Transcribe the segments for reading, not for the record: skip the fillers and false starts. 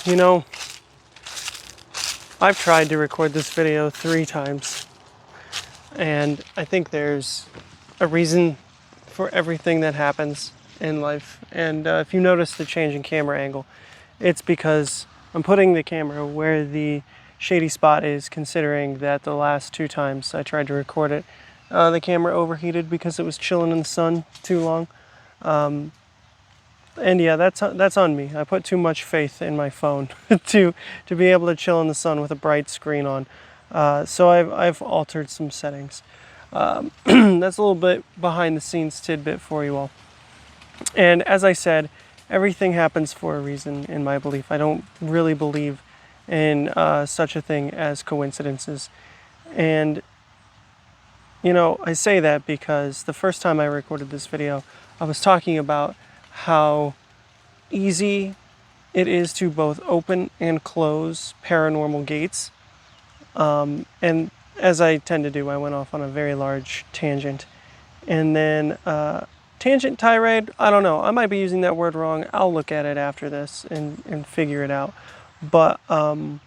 You know, I've tried to record this video 3 times, and I think there's a reason for everything that happens in life. And if you notice the change in camera angle, it's because I'm putting the camera where the shady spot is, considering that the last 2 times I tried to record it, the camera overheated because it was chilling in the sun too long. And yeah, that's on me. I put too much faith in my phone to be able to chill in the sun with a bright screen on. So I've altered some settings. That's a little bit behind the scenes tidbit for you all. And as I said, everything happens for a reason in my belief. I don't really believe in such a thing as coincidences. And you know, I say that because the first time I recorded this video, I was talking about how easy it is to both open and close paranormal gates. And as I tend to do, I went off on a very large tangent. And then tangent tirade, I don't know. I might be using that word wrong. I'll look at it after this and figure it out. But I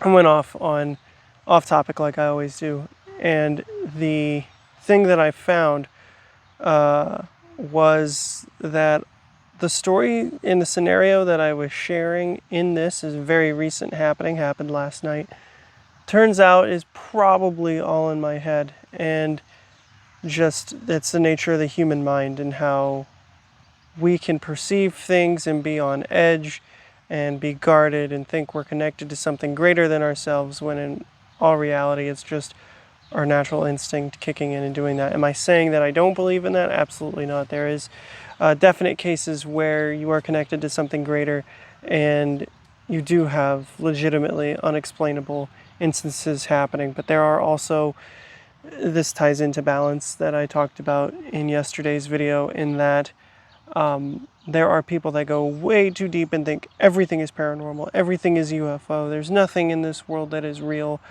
went off topic like I always do. And the thing that I found was that the story in the scenario that I was sharing in this is very recent happened last night. Turns out is probably all in my head, and just it's the nature of the human mind and how we can perceive things and be on edge and be guarded and think we're connected to something greater than ourselves, when in all reality it's just our natural instinct kicking in and doing that. Am I saying that I don't believe in that? Absolutely not. There is definite cases where you are connected to something greater and you do have legitimately unexplainable instances happening. But there are also, this ties into balance that I talked about in yesterday's video, in that there are people that go way too deep and think everything is paranormal, everything is UFO, there's nothing in this world that is real,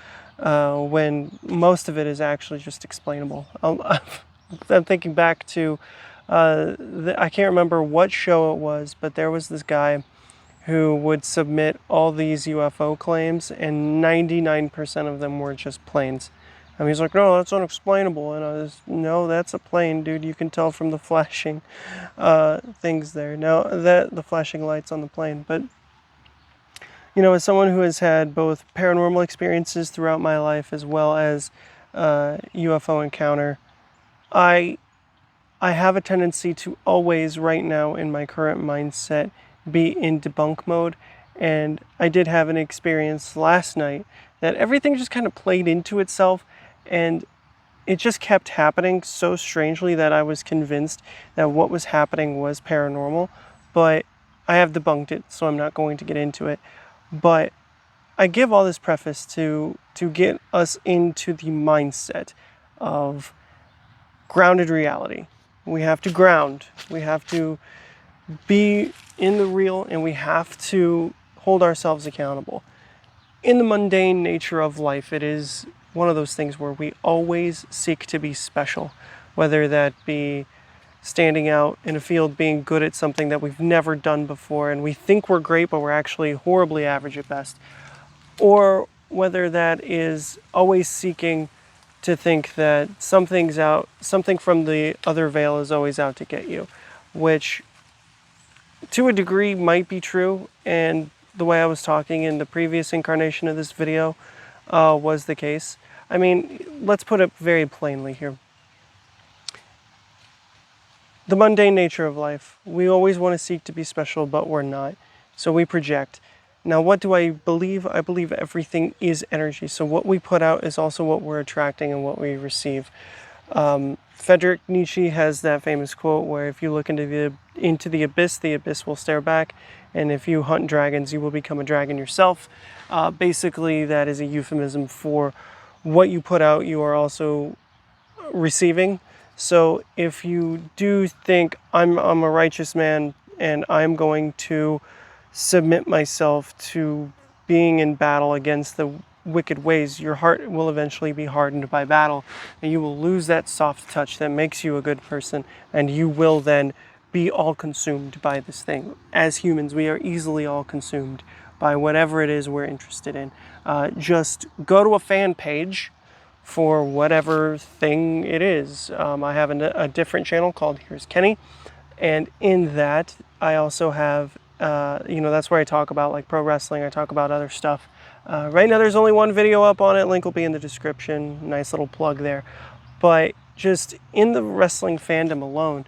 when most of it is actually just explainable. I'm thinking back to, I can't remember what show it was, but there was this guy who would submit all these UFO claims, and 99% of them were just planes. And he's like, no, that's unexplainable. And I was, no, that's a plane, dude. You can tell from the flashing things there. Now, the flashing lights on the plane. But, you know, as someone who has had both paranormal experiences throughout my life as well as UFO encounter, I have a tendency to always, right now in my current mindset, be in debunk mode. And I did have an experience last night that everything just kind of played into itself, and it just kept happening so strangely that I was convinced that what was happening was paranormal. But I have debunked it, so I'm not going to get into it. But I give all this preface to get us into the mindset of grounded reality. We have to ground. We have to be in the real, and we have to hold ourselves accountable. In the mundane nature of life, it is one of those things where we always seek to be special, whether that be standing out in a field, being good at something that we've never done before, and we think we're great, but we're actually horribly average at best, or whether that is always seeking to think that something from the other veil is always out to get you, which to a degree might be true, and the way I was talking in the previous incarnation of this video was the case. I mean, let's put it very plainly here. The mundane nature of life. We always want to seek to be special, but we're not. So we project. Now, what do I believe? I believe everything is energy. So what we put out is also what we're attracting and what we receive. Friedrich Nietzsche has that famous quote where if you look into the abyss will stare back. And if you hunt dragons, you will become a dragon yourself. Basically, that is a euphemism for what you put out, you are also receiving. So if you do think I'm a righteous man and I'm going to submit myself to being in battle against the wicked ways, your heart will eventually be hardened by battle, and you will lose that soft touch that makes you a good person, and you will then be all consumed by this thing. As humans, we are easily all consumed by whatever it is we're interested in. Just go to a fan page for whatever thing it is. I have a different channel called Here's Kenny, and in that I also have, that's where I talk about like pro wrestling. I talk about other stuff. Right now there's only one video up on it. Link will be in the description. Nice little plug there. But just in the wrestling fandom alone,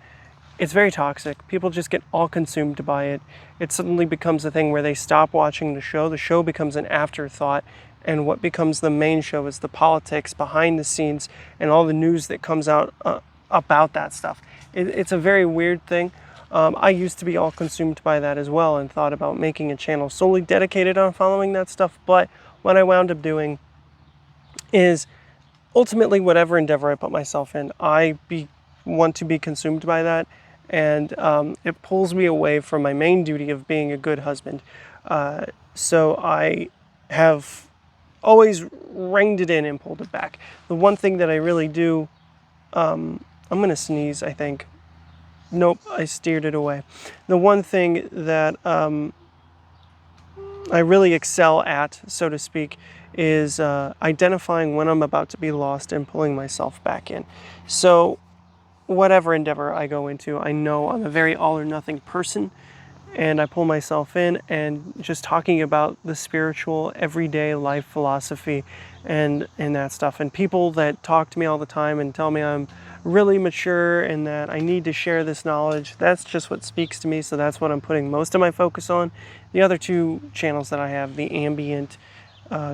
it's very toxic. People just get all consumed by it. It suddenly becomes a thing where they stop watching the show. The show becomes an afterthought, and what becomes the main show is the politics behind the scenes and all the news that comes out about that stuff. It's a very weird thing. I used to be all consumed by that as well and thought about making a channel solely dedicated on following that stuff, but what I wound up doing is ultimately whatever endeavor I put myself in, want to be consumed by that, and it pulls me away from my main duty of being a good husband. So I have always reined it in and pulled it back. The one thing that I really do, I'm going to sneeze, I think. Nope, I steered it away. The one thing that I really excel at, so to speak, is identifying when I'm about to be lost and pulling myself back in. So whatever endeavor I go into, I know I'm a very all or nothing person, and I pull myself in, and just talking about the spiritual everyday life philosophy and that stuff. And people that talk to me all the time and tell me I'm really mature and that I need to share this knowledge, that's just what speaks to me, so that's what I'm putting most of my focus on. The other two channels that I have, the ambient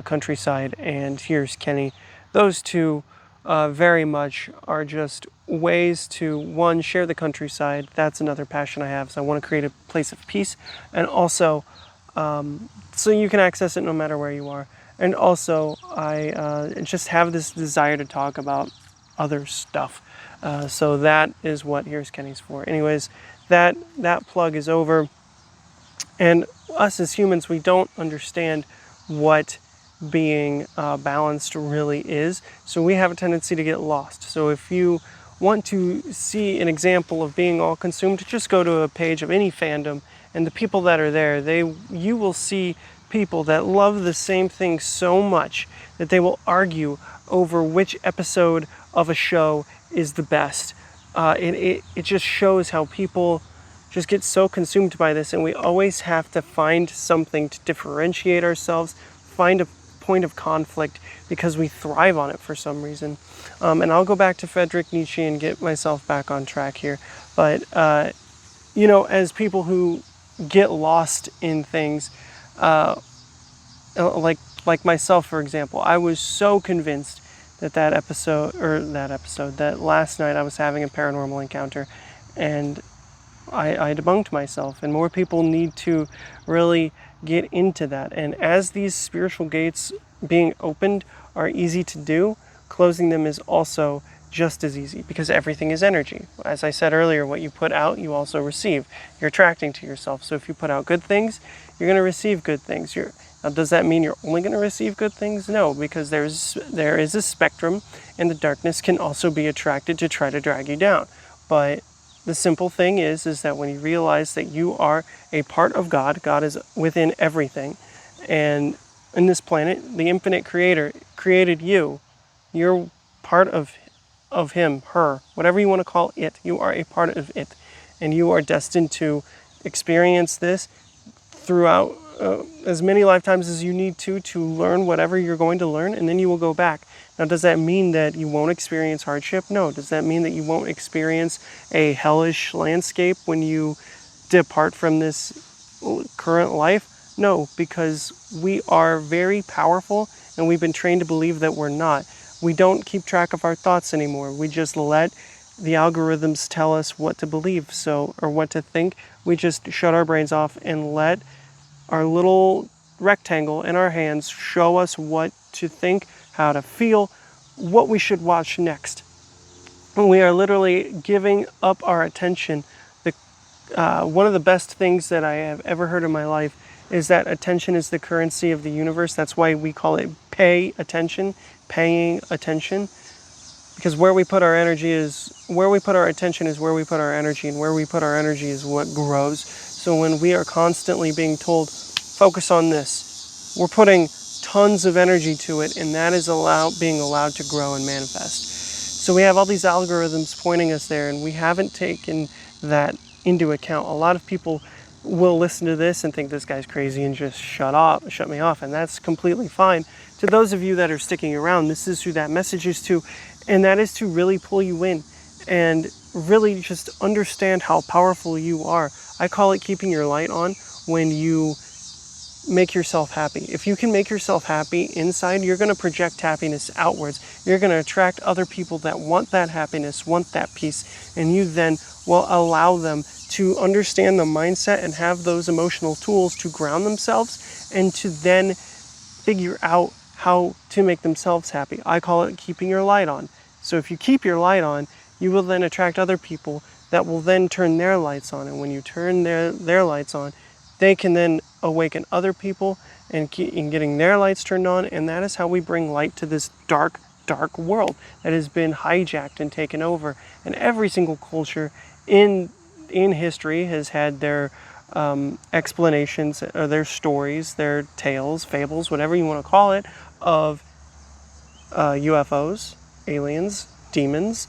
countryside and Here's Kenny, those two very much are just ways to, one, share the countryside. That's another passion I have, so I want to create a place of peace, and also so you can access it no matter where you are. And also I just have this desire to talk about other stuff, so that is what Here's Kenny's for. Anyways, that plug is over, and us as humans, we don't understand what being balanced really is, so we have a tendency to get lost. So if you want to see an example of being all consumed, just go to a page of any fandom, and the people that are there, you will see people that love the same thing so much that they will argue over which episode of a show is the best. It just shows how people just get so consumed by this, and we always have to find something to differentiate ourselves, find a point of conflict, because we thrive on it for some reason. And I'll go back to Friedrich Nietzsche and get myself back on track here. But, as people who get lost in things, like myself, for example, I was so convinced that that last night I was having a paranormal encounter, and I debunked myself, and more people need to really get into that. And as these spiritual gates being opened are easy to do, closing them is also just as easy, because everything is energy. As I said earlier, what you put out, you also receive. You're attracting to yourself. So if you put out good things, you're going to receive good things. Now, does that mean you're only going to receive good things? No, because there is a spectrum, and the darkness can also be attracted to try to drag you down. But the simple thing is that when you realize that you are a part of God, God is within everything, and in this planet, the infinite creator created you. You're part of him, her, whatever you want to call it. You are a part of it, and you are destined to experience this throughout as many lifetimes as you need to learn whatever you're going to learn, and then you will go back. Now, does that mean that you won't experience hardship? No. Does that mean that you won't experience a hellish landscape when you depart from this current life? No, because we are very powerful, and we've been trained to believe that we're not. We don't keep track of our thoughts anymore. We just let the algorithms tell us what to believe, or what to think. We just shut our brains off and let our little rectangle in our hands show us what to think, how to feel, what we should watch next. We are literally giving up our attention. One of the best things that I have ever heard in my life is that attention is the currency of the universe. That's why we call it paying attention, Because where we put our energy is where we put our attention is where we put our energy, and where we put our energy is what grows. So when we are constantly being told, focus on this, we're putting tons of energy to it, and that is being allowed to grow and manifest. So we have all these algorithms pointing us there, and we haven't taken that into account. A lot of people will listen to this and think this guy's crazy and just shut me off, and that's completely fine. To those of you that are sticking around, this is who that message is to, and that is to really pull you in and really just understand how powerful you are. I call it keeping your light on. When you make yourself happy, if you can make yourself happy inside, you're going to project happiness outwards. You're going to attract other people that want that happiness, want that peace, and you then will allow them to understand the mindset and have those emotional tools to ground themselves and to then figure out how to make themselves happy. I call it keeping your light on. So if you keep your light on, you will then attract other people that will then turn their lights on. And when you turn their lights on, they can then awaken other people and keep in getting their lights turned on. And that is how we bring light to this dark, dark world that has been hijacked and taken over. And every single culture in history has had their explanations, or their stories, their tales, fables, whatever you want to call it, of UFOs, aliens, demons.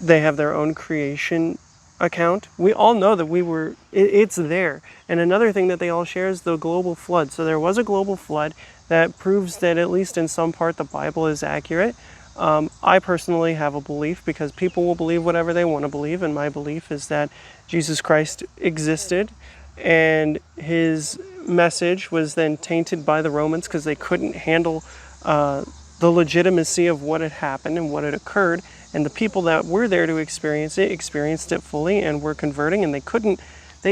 They have their own creation account. We all know that it's there. And another thing that they all share is the global flood. So there was a global flood that proves that at least in some part the Bible is accurate. I personally have a belief, because people will believe whatever they want to believe, and my belief is that Jesus Christ existed, and his message was then tainted by the Romans because they couldn't handle the legitimacy of what had happened and what had occurred, and the people that were there to experience it experienced it fully and were converting, and they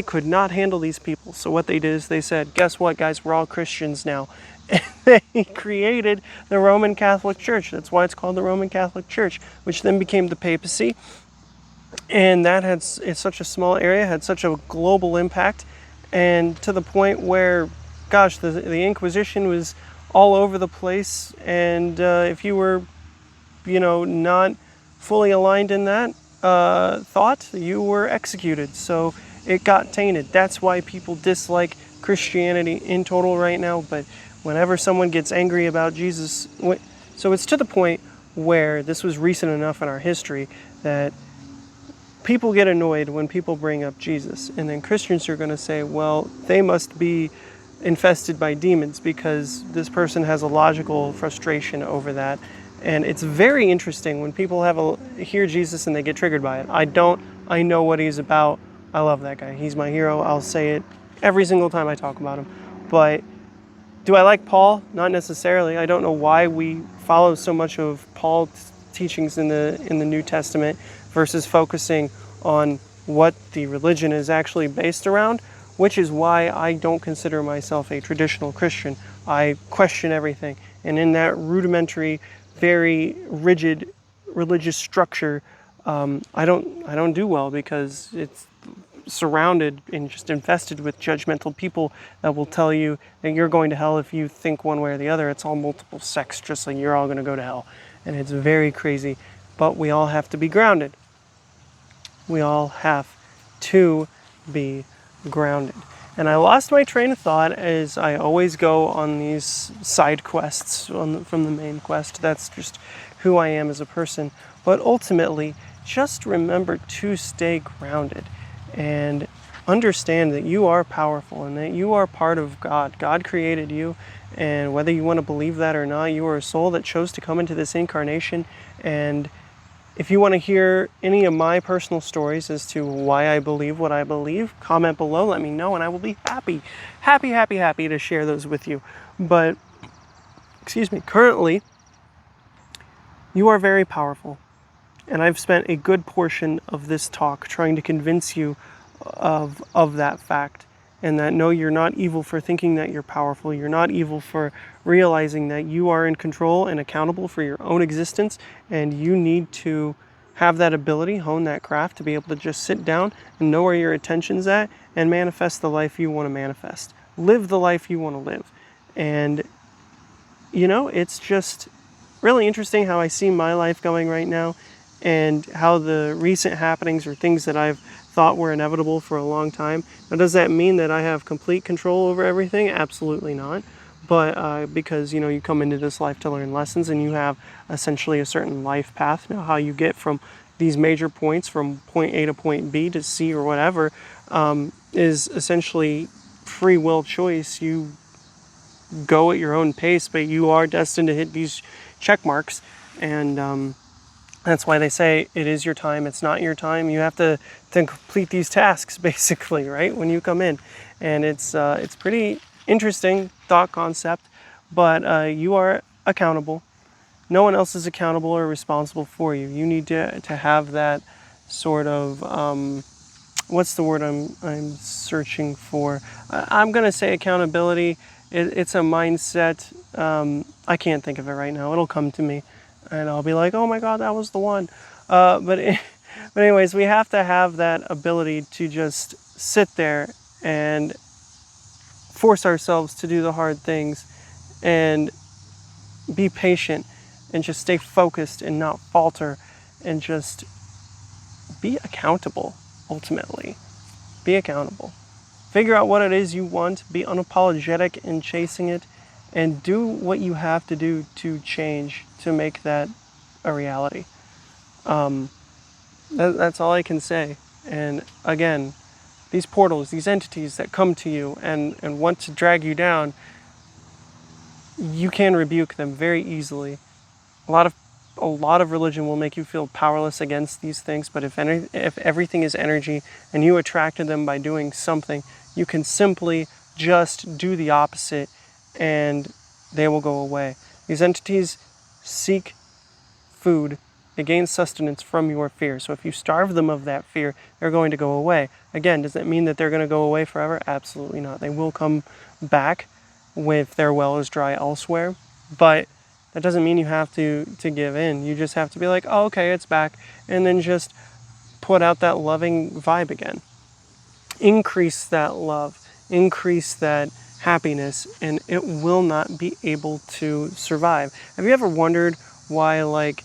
could not handle these people. So what they did is they said, guess what, guys, we're all Christians now. And they created the Roman Catholic Church. That's why it's called the Roman Catholic Church, which then became the papacy. And that it's such a small area, had such a global impact, and to the point where, gosh, the Inquisition was all over the place. And if you were, not fully aligned in that thought, you were executed. So it got tainted. That's why people dislike Christianity in total right now. But whenever someone gets angry about Jesus, so it's to the point where this was recent enough in our history that people get annoyed when people bring up Jesus. And then Christians are going to say, well, they must be infested by demons because this person has a logical frustration over that. And it's very interesting when people hear Jesus and they get triggered by it. I know what he's about. I love that guy. He's my hero. I'll say it every single time I talk about him. But do I like Paul? Not necessarily. I don't know why we follow so much of Paul's teachings in the New Testament versus focusing on what the religion is actually based around, which is why I don't consider myself a traditional Christian. I question everything. And in that rudimentary, very rigid religious structure, I don't do well, because it's surrounded and just infested with judgmental people that will tell you that you're going to hell if you think one way or the other. It's all multiple sects, just like you're all going to go to hell. And it's very crazy. But we all have to be grounded. We all have to be grounded. And I lost my train of thought, as I always go on these side quests from the main quest. That's just who I am as a person. But ultimately, just remember to stay grounded and understand that you are powerful and that you are part of God. God created you, and whether you want to believe that or not, you are a soul that chose to come into this incarnation. And if you want to hear any of my personal stories as to why I believe what I believe, comment below, let me know, and I will be happy to share those with you. But, currently, you are very powerful. And I've spent a good portion of this talk trying to convince you of that fact. And that, no, you're not evil for thinking that you're powerful. You're not evil for realizing that you are in control and accountable for your own existence. And you need to have that ability, hone that craft, to be able to just sit down and know where your attention's at and manifest the life you want to manifest. Live the life you want to live. And, it's just really interesting how I see my life going right now, and how the recent happenings are things that I've thought were inevitable for a long time. Now, does that mean that I have complete control over everything? Absolutely not. But because you come into this life to learn lessons, and you have essentially a certain life path. Now, how you get from these major points from point A to point B to C or whatever is essentially free will choice. You go at your own pace, but you are destined to hit these check marks, and that's why they say it is your time, it's not your time. You have to complete these tasks, basically, right, when you come in. And it's pretty interesting thought concept, but you are accountable. No one else is accountable or responsible for you. You need to have that sort of what's the word I'm searching for? I'm going to say accountability. It's a mindset. I can't think of it right now. It'll come to me, and I'll be like, oh my God, that was the one. But anyways, we have to have that ability to just sit there and force ourselves to do the hard things and be patient and just stay focused and not falter and just be accountable, ultimately. Be accountable. Figure out what it is you want, be unapologetic in chasing it, and do what you have to do to change, to make that a reality. That's all I can say. And again, these portals, these entities that come to you and want to drag you down, you can rebuke them very easily. A lot of religion will make you feel powerless against these things, but if everything is energy and you attracted them by doing something, you can simply just do the opposite and they will go away. These entities seek food. They gain sustenance from your fear. So if you starve them of that fear, they're going to go away. Again, does that mean that they're going to go away forever? Absolutely not. They will come back if their well is dry elsewhere, but that doesn't mean you have to give in. You just have to be like, oh, okay, it's back, and then just put out that loving vibe again. Increase that love, increase that happiness, and it will not be able to survive. Have you ever wondered why, like,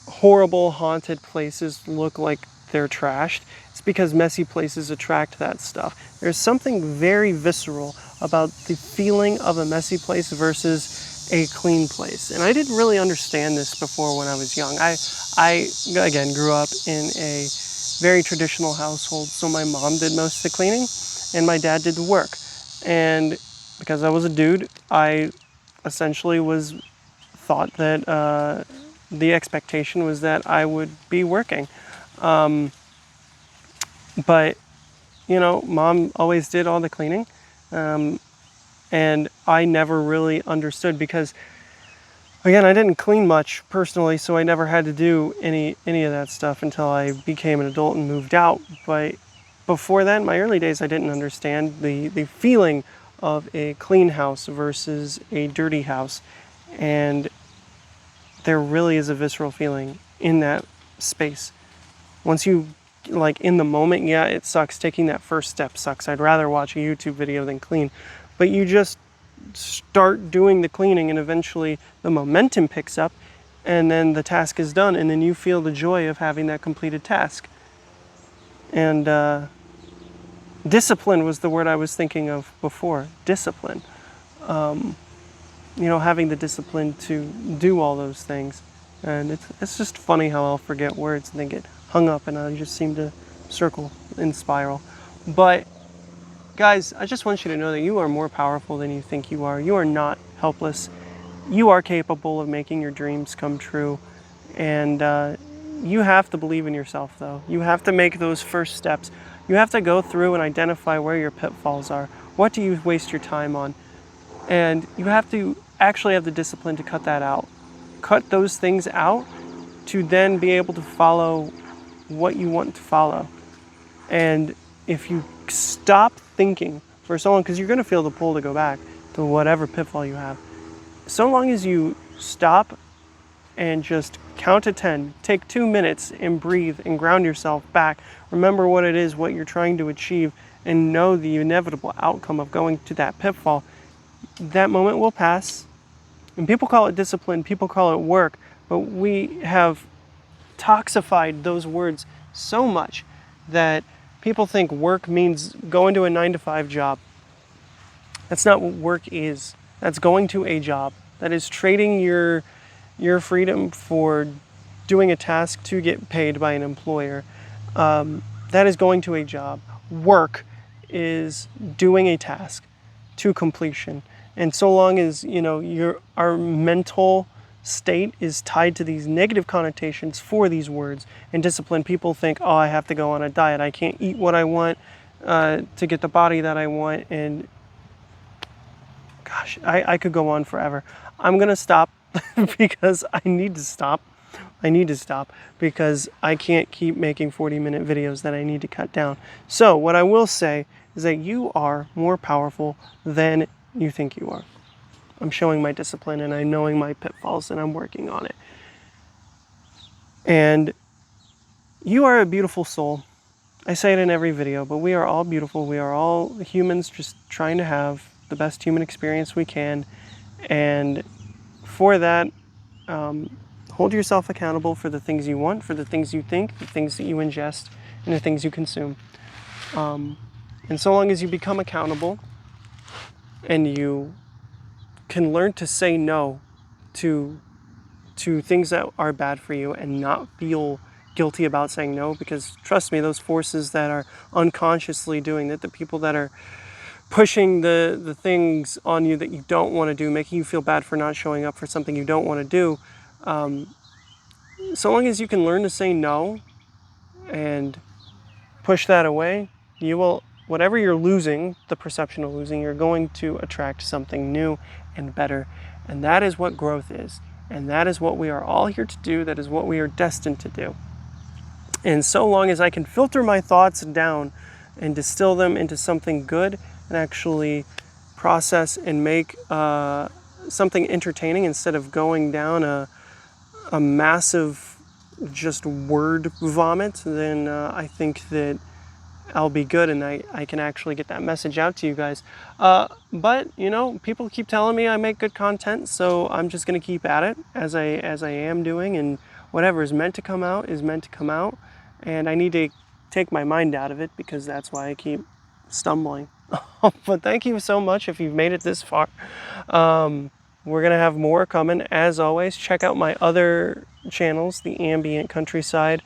horrible haunted places look like they're trashed? It's because messy places attract that stuff. There's something very visceral about the feeling of a messy place versus a clean place. And I didn't really understand this before when I was young. I again grew up in a very traditional household, so my mom did most of the cleaning and my dad did the work. And because I was a dude, I essentially was thought that the expectation was that I would be working. But, mom always did all the cleaning. And I never really understood because, again, I didn't clean much personally, so I never had to do any of that stuff until I became an adult and moved out. But before then, my early days, I didn't understand the feeling of a clean house versus a dirty house. And there really is a visceral feeling in that space. Once you, like, in the moment, yeah, it sucks. Taking that first step sucks. I'd rather watch a YouTube video than clean. But you just start doing the cleaning and eventually the momentum picks up and then the task is done and then you feel the joy of having that completed task. And discipline was the word I was thinking of before. Discipline. Having the discipline to do all those things. And it's just funny how I'll forget words and they get hung up and I just seem to circle and spiral. But guys, I just want you to know that you are more powerful than you think you are. You are not helpless. You are capable of making your dreams come true. And you have to believe in yourself, though. You have to make those first steps. You have to go through and identify where your pitfalls are. What do you waste your time on? And you have to actually have the discipline to cut that out. Cut those things out to then be able to follow what you want to follow. And if you stop thinking for so long, because you're going to feel the pull to go back to whatever pitfall you have, so long as you stop and just count to 10, take 2 minutes and breathe and ground yourself back, remember what it is, what you're trying to achieve, and know the inevitable outcome of going to that pitfall, that moment will pass And people call it discipline, people call it work, but we have toxified those words so much that people think work means going to a 9 to 5 job. That's not what work is. That's going to a job. That is trading your freedom for doing a task to get paid by an employer. That is going to a job. Work is doing a task to completion. And so long as our mental state is tied to these negative connotations for these words and discipline, people think, oh, I have to go on a diet. I can't eat what I want to get the body that I want. And gosh, I could go on forever. I'm gonna stop because I need to stop. I need to stop because I can't keep making 40-minute videos that I need to cut down. So what I will say is that you are more powerful than you think you are. I'm showing my discipline and I'm knowing my pitfalls and I'm working on it. And you are a beautiful soul. I say it in every video, but we are all beautiful. We are all humans just trying to have the best human experience we can. And for that, hold yourself accountable for the things you want, for the things you think, the things that you ingest, and the things you consume. And so long as you become accountable and you can learn to say no to things that are bad for you and not feel guilty about saying no, because trust me, those forces that are unconsciously doing that, the people that are pushing the things on you that you don't want to do, making you feel bad for not showing up for something you don't want to do, so long as you can learn to say no and push that away, you will, whatever you're losing, the perception of losing, you're going to attract something new and better. And that is what growth is. And that is what we are all here to do. That is what we are destined to do. And so long as I can filter my thoughts down and distill them into something good and actually process and make something entertaining instead of going down a massive just word vomit, then I think that I'll be good and I can actually get that message out to you guys. But people keep telling me I make good content, so I'm just gonna keep at it as I am doing, and whatever is meant to come out is meant to come out, and I need to take my mind out of it because that's why I keep stumbling. But thank you so much if you've made it this far. We're gonna have more coming. As always, check out my other channels, the Ambient Countryside,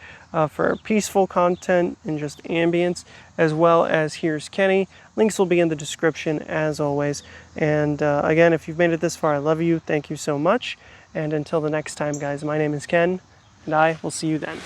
for peaceful content and just ambience, as well as Here's Kenny. Links will be in the description as always. And again, if you've made it this far, I love you. Thank you so much. And until the next time, guys, my name is Ken, and I will see you then.